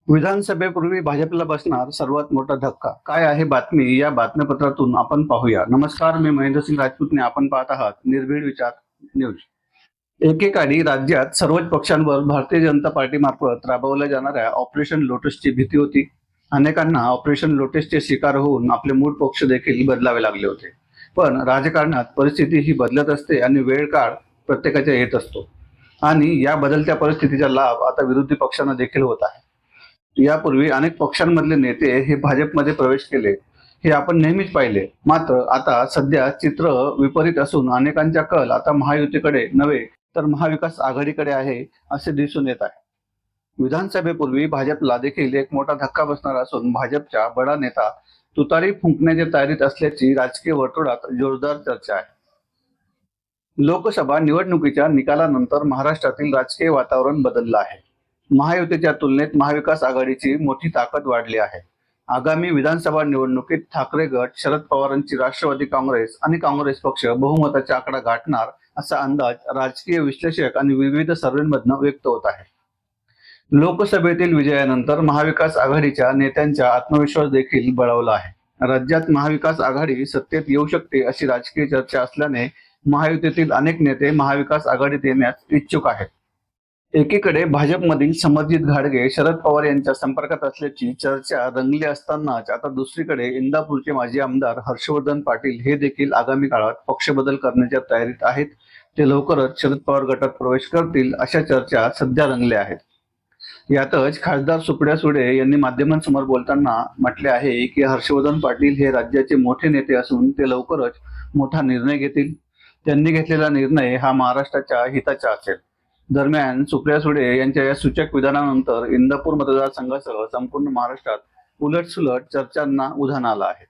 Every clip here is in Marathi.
विधानसभेपूर्वी भाजपला बसणार सर्वात मोठा धक्का काय आहे बातमी या बातमीपत्रातून आपण पाहूया। नमस्कार, मी महेंद्रसिंग राजपूतने आपण पाहत आहात निर्भीड विचार न्यूज। एकेकाळी राज्यात सर्वच पक्षांवर भारतीय जनता पार्टी मार्फत राबवल्या जाणाऱ्या ऑपरेशन लोटसची भीती होती। अनेकांना ऑपरेशन लोटसचे शिकार होऊन आपले मूळ पक्ष देखील बदलावे लागले होते। पण राजकारणात परिस्थिती ही बदलत असते आणि वेळ काळ प्रत्येकाच्या येत असतो आणि या बदलत्या परिस्थितीचा लाभ आता विरोधी पक्षांना देखील होत आहे। यापूर्वी अनेक पक्षांमधले नेते हे भाजपमध्ये प्रवेश केले हे आपण नेहमीच पाहिले। मात्र आता सध्या चित्र विपरीत असून अनेकांचा कल आता महायुतीकडे नव्हे तर महाविकास आघाडीकडे आहे असे दिसून येत आहे। विधानसभेपूर्वी भाजपला देखील एक मोठा धक्का बसणार असून भाजपचा बडा नेता तुतारी फुंकण्याच्या तयारीत असल्याची राजकीय वर्तुळात जोरदार चर्चा आहे। लोकसभा निवडणुकीच्या निकालानंतर महाराष्ट्रातील राजकीय वातावरण बदललं आहे। महायुतीच्या तुलनेत महाविकास आघाडीची मोठी ताकद वाढली आहे। आगामी विधानसभा निवडणुकीत ठाकरे गट, शरद पवारांची राष्ट्रवादी काँग्रेस आणि काँग्रेस पक्ष बहुमताचा आकडा गाठणार असा अंदाज राजकीय विश्लेषक आणि विविध सर्वेंमधून व्यक्त होत आहे। लोकसभेतील विजयानंतर महाविकास आघाडीच्या नेत्यांचा आत्मविश्वास देखील बळावला आहे। राज्यात महाविकास आघाडी सत्तेत येऊ शकते अशी राजकीय चर्चा असल्याने महायुतीतील अनेक नेते महाविकास आघाडीत येण्यास इच्छुक आहेत। एकीकडे भाजपमधील समरजित घाडगे शरद पवार यांच्या संपर्कात असल्याची चर्चा रंगली असतानाच आता दुसरीकडे इंदापूरचे माजी आमदार हर्षवर्धन पाटील हे देखील आगामी काळात पक्ष बदल करण्याच्या तयारीत आहेत। ते लवकरच शरद पवार गटात प्रवेश करतील अशा चर्चा सध्या रंगल्या आहेत। यातच खासदार सुप्रिया सुळे यांनी माध्यमांसमोर बोलताना म्हटले आहे की हर्षवर्धन पाटील हे राज्याचे मोठे नेते असून ते लवकरच मोठा निर्णय घेतील। त्यांनी घेतलेला निर्णय हा महाराष्ट्राच्या हिताचा असेल। दरम्यान सुप्रिया सुळे यांच्या या सूचक विधानानंतर इंदापूर मतदारसंघासह संपूर्ण महाराष्ट्रात उलटसुलट चर्चांना उधाण आलं आहे।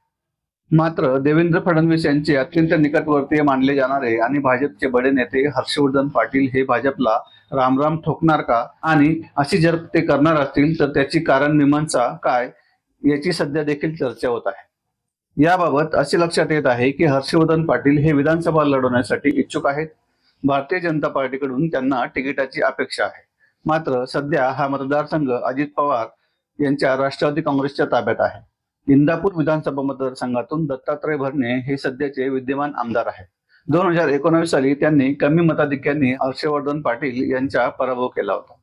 मात्र देवेंद्र फडणवीस यांचे अत्यंत निकटवर्तीय मानले जाणारे आणि भाजपचे बडे नेते हर्षवर्धन पाटील हे भाजपला रामराम ठोकणार का आणि अशी जर ते करणार असतील तर त्याची कारण मीमांसा काय याची सध्या देखील चर्चा होत आहे। याबाबत असे लक्षात येत आहे की हर्षवर्धन पाटील हे विधानसभा लढवण्यासाठी इच्छुक आहेत। भारतीय जनता पार्टीकडून त्यांना तिकिटाची अपेक्षा आहे। मात्र सध्या हा मतदारसंघ अजित पवार यांच्या राष्ट्रवादी काँग्रेसच्या ताब्यात आहे। इंदापूर विधानसभा मतदारसंघातून दत्तात्रय भरणे हे सध्याचे विद्यमान आमदार आहेत। 2019 साली त्यांनी कमी मताधिक्यांनी हर्षवर्धन पाटील यांचा पराभव केला होता।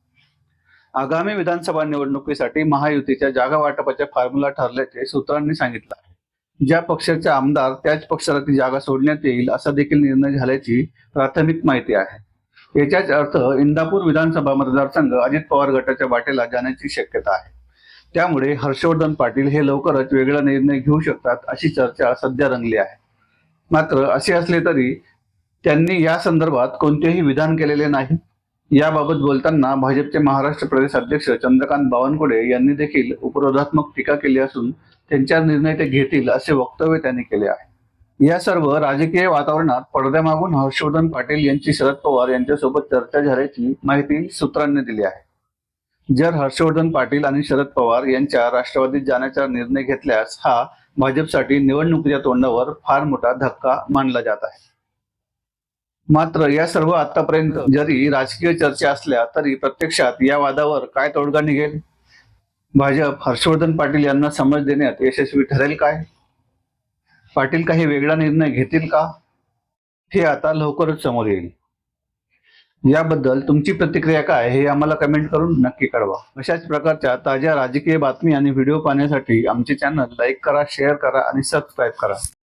आगामी विधानसभा निवडणुकीसाठी महायुतीच्या जागा वाटपाच्या फॉर्म्युला ठरल्याचे सूत्रांनी सांगितलं आहे। ज्या पक्षाचे आमदार त्याच पक्षाला ती जागा सोडण्यात येईल असा देखील निर्णय झाल्याची प्राथमिक माहिती आहे। याचाच अर्थ इंदापूर विधानसभा मतदारसंघ अजित पवार गटाच्या वाटेला जाण्याची शक्यता आहे। त्यामुळे हर्षवर्धन पाटील हे लवकरच वेगळा निर्णय घेऊ शकतात अशी चर्चा सध्या रंगली आहे। मात्र असे असले तरी त्यांनी या संदर्भात कोणतेही विधान केलेले नाही। याबाबत बोलताना भाजपचे महाराष्ट्र प्रदेश अध्यक्ष चंद्रकांत बावनकुळे यांनी देखील उपरोधात्मक टीका केली असून त्यांचा निर्णय ते घेतील असे वक्तव्य त्यांनी केले आहे। या सर्व राजकीय वातावरणात पडद्यामागून हर्षवर्धन पाटील यांची शरद पवार यांच्यासोबत चर्चा झाल्याची माहिती सूत्रांनी दिली आहे। जर हर्षवर्धन पाटील आणि शरद पवार यांच्या राष्ट्रवादीत जाण्याचा निर्णय घेतल्यास हा भाजपसाठी निवडणुकीच्या तोंडावर फार मोठा धक्का मानला जात आहे। मात्र या सर्व आतापर्यंत जरी राजकीय चर्चा असल्या तरी प्रत्यक्षात या वादावर काय तोडगा निघेल? भाजप हर्षवर्धन पाटील यांना समज देण्यात यशस्वी ठरेल काय? पाटील काही वेगळा निर्णय घेतील का? हे आता लवकरच समोर येईल। याबद्दल तुमची प्रतिक्रिया काय हे आम्हाला कमेंट करून नक्की कळवा। अशाच प्रकारच्या ताज्या राजकीय बातमी आणि व्हिडिओ पाहण्यासाठी आमचे चॅनल लाईक करा, शेअर करा आणि सबस्क्राईब करा।